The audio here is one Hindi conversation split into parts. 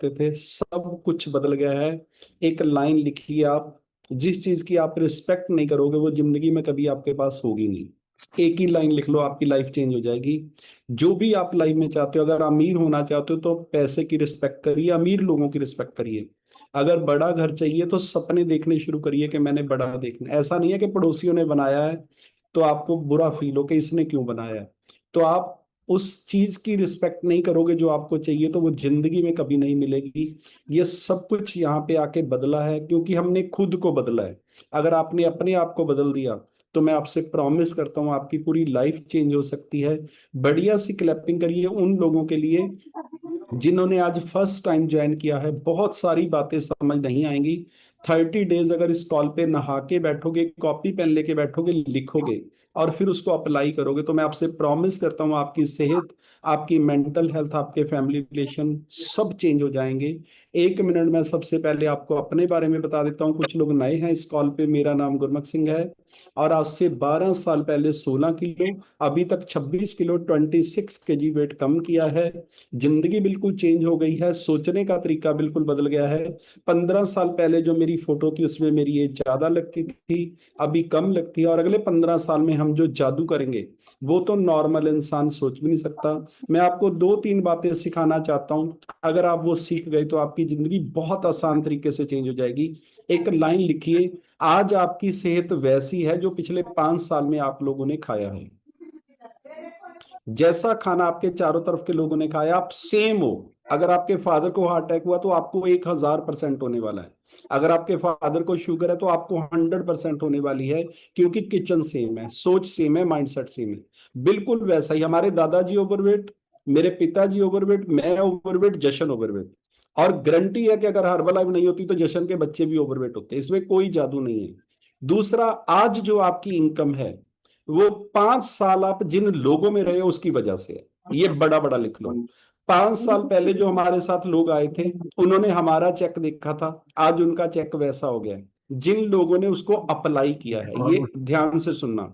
करते थे, सब कुछ बदल गया है। एक लाइन लिखिए आप, जिस चीज की आप रिस्पेक्ट नहीं करोगे वो जिंदगी में कभी आपके पास होगी नहीं। एक ही लाइन लिख लो, आपकी लाइफ चेंज हो जाएगी। जो भी आप लाइफ में चाहते हो, अगर अमीर होना चाहते हो तो पैसे की रिस्पेक्ट करिए, अमीर लोगों की रिस्पेक्ट करिए। अगर बड़ा घर चाहिए तो सपने देखने शुरू करिए कि मैंने बड़ा देखना। ऐसा नहीं है कि पड़ोसियों ने बनाया है तो आपको बुरा फील हो कि इसने क्यों बनाया है। तो आप उस चीज की रिस्पेक्ट नहीं करोगे जो आपको चाहिए, तो वो जिंदगी में कभी नहीं मिलेगी। ये सब कुछ यहाँ पे आके बदला है क्योंकि हमने खुद को बदला है। अगर आपने अपने आप को बदल दिया तो मैं आपसे प्रॉमिस करता हूँ आपकी पूरी लाइफ चेंज हो सकती है। बढ़िया सी क्लैपिंग करिए उन लोगों के लिए जिन्होंने आज फर्स्ट टाइम ज्वाइन किया है। बहुत सारी बातें समझ नहीं आएंगी। 30 डेज अगर इस कॉल पे नहा के बैठोगे, कॉपी पेन लेके बैठोगे, लिखोगे और फिर उसको अप्लाई करोगे, तो मैं आपसे प्रॉमिस करता हूँ आपकी सेहत, आपकी मेंटल हेल्थ, आपके फैमिली रिलेशन सब चेंज हो जाएंगे। 1 मिनट में सबसे पहले आपको अपने बारे में बता देता हूँ। कुछ लोग नए हैं इस कॉल पे। मेरा नाम गुरमुख सिंह है और आज से 12 साल पहले 16 किलो, अभी तक 26 किलो, 26 kg वेट कम किया है। जिंदगी बिल्कुल चेंज हो गई है, सोचने का तरीका बिल्कुल बदल गया है। 15 साल पहले जो मेरी फोटो थी उसमें मेरी एज ज्यादा लगती थी, अभी कम लगती है। और अगले 15 साल में हम जो जादू करेंगे वो तो नॉर्मल इंसान सोच भी नहीं सकता। मैं आपको 2-3 बातें सिखाना चाहता हूँ, अगर आप वो सीख गए तो आपकी जिंदगी बहुत आसान तरीके से चेंज हो जाएगी। एक लाइन लिखिए, आज आपकी सेहत वैसी है जो पिछले 5 साल में आप लोगों ने खाया है। जैसा खाना आपके चारों तरफ के लोगों ने खाया आप सेम हो। अगर आपके फादर को हार्ट अटैक हुआ तो आपको 1000% होने वाला है। अगर आपके फादर को शुगर है तो आपको 100% होने वाली है, क्योंकि किचन सेम है, सोच सेम है, माइंडसेट सेम है। बिल्कुल वैसा ही हमारे दादाजी ओवरवेट, मेरे पिताजी ओवरवेट, मैं ओवरवेट, जशन ओवरवेट। और गारंटी है कि अगर हर्बल नहीं होती तो जशन के बच्चे भी ओवरवेट होते, इसमें कोई जादू नहीं है। दूसरा, आज जो आपकी इनकम है वो 5 साल आप जिन लोगों में रहे हो उसकी वजह से है। ये बड़ा बड़ा लिख लो। 5 साल पहले जो हमारे साथ लोग आए थे उन्होंने हमारा चेक देखा था, आज उनका चेक वैसा हो गया है जिन लोगों ने उसको अप्लाई किया है। ये ध्यान से सुनना।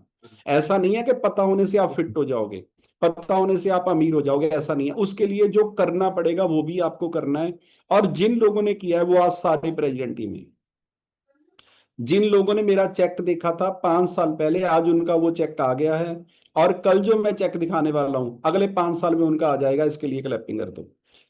ऐसा नहीं है कि पता होने से आप फिट हो जाओगे, पता होने से आप अमीर हो जाओगे, ऐसा नहीं है। उसके लिए जो करना पड़ेगा वो भी आपको करना है। और जिन लोगों ने किया है वो आज सारे प्रेसिडेंट ही में। जिन लोगों ने मेरा चेक देखा था 5 साल पहले, आज उनका वो चेक आ गया है। और कल जो मैं चेक दिखाने वाला हूं अगले 5 साल में उनका आ जाएगा। इसके लिए क्लैपिंग कर दो।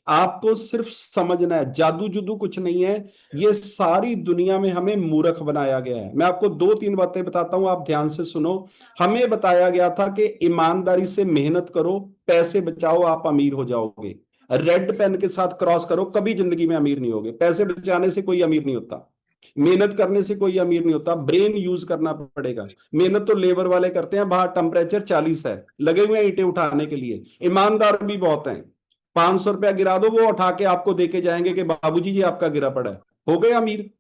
आपको सिर्फ समझना है, जादू जुदू कुछ नहीं है। ये सारी दुनिया में हमें मूर्ख बनाया गया है। मैं आपको 2-3 बातें बताता हूं, आप ध्यान से सुनो। हमें बताया गया था कि ईमानदारी से मेहनत करो, पैसे बचाओ, आप अमीर हो जाओगे। रेड पेन के साथ क्रॉस करो, कभी जिंदगी में अमीर नहीं होगे। पैसे बचाने से कोई अमीर नहीं होता, मेहनत करने से कोई अमीर नहीं होता, ब्रेन यूज करना पड़ेगा। मेहनत तो लेबर वाले करते हैं, बाहर टेम्परेचर 40 है, लगे हुए हैं ईंटें उठाने के लिए। ईमानदार भी बहुत हैं। 500 रुपया गिरा दो, वो उठा के आपको देके जाएंगे कि बाबूजी जी आपका गिरा पड़ा है, हो गए अमीर।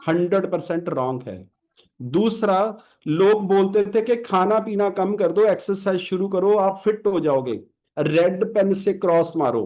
100% रॉन्ग है। दूसरा, लोग बोलते थे कि खाना पीना कम कर दो, एक्सरसाइज शुरू करो, आप फिट हो जाओगे। रेड पेन से क्रॉस मारो।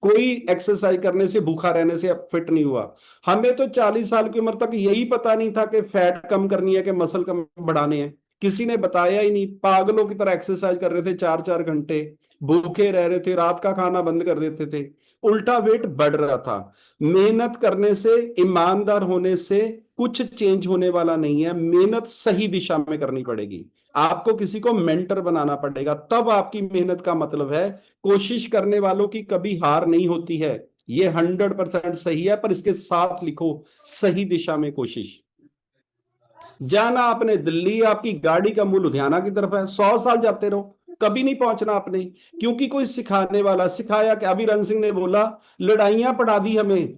कोई एक्सरसाइज करने से, भूखा रहने से फिट नहीं हुआ। हमें तो 40 साल की उम्र तक यही पता नहीं था कि फैट कम करनी है कि मसल कम बढ़ाने हैं। किसी ने बताया ही नहीं। पागलों की तरह एक्सरसाइज कर रहे थे 4-4 घंटे, भूखे रह रहे थे, रात का खाना बंद कर देते थे, उल्टा वेट बढ़ रहा था। मेहनत करने से, ईमानदार होने से कुछ चेंज होने वाला नहीं है। मेहनत सही दिशा में करनी पड़ेगी। आपको किसी को मेंटर बनाना पड़ेगा, तब आपकी मेहनत का मतलब है। कोशिश करने वालों की कभी हार नहीं होती है, ये 100% सही है। पर इसके साथ लिखो, सही दिशा में कोशिश। जाना आपने दिल्ली, आपकी गाड़ी का मुंह लुधियाना की तरफ है, 100 साल जाते रहो, कभी नहीं पहुंचना आपने। क्योंकि कोई सिखाने वाला, सिखाया क्या? अभी रण सिंह ने बोला, लड़ाइयां पढ़ा दी हमें।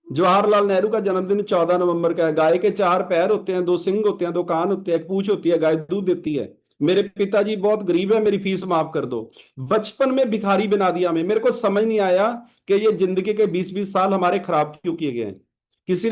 जवाहरलाल नेहरू का जन्मदिन 14 नवंबर का है। गाय के 4 पैर होते हैं, 2 सिंग होते हैं, 2 कान होते हैं, एक पूंछ होती है, गाय दूध देती है। मेरे पिताजी बहुत गरीब है, मेरी फीस माफ कर दो। बचपन में भिखारी बना दिया हमें। मेरे को समझ नहीं आया कि ये जिंदगी के 20-20 साल हमारे खराब क्यों किए गए हैं। किसी ने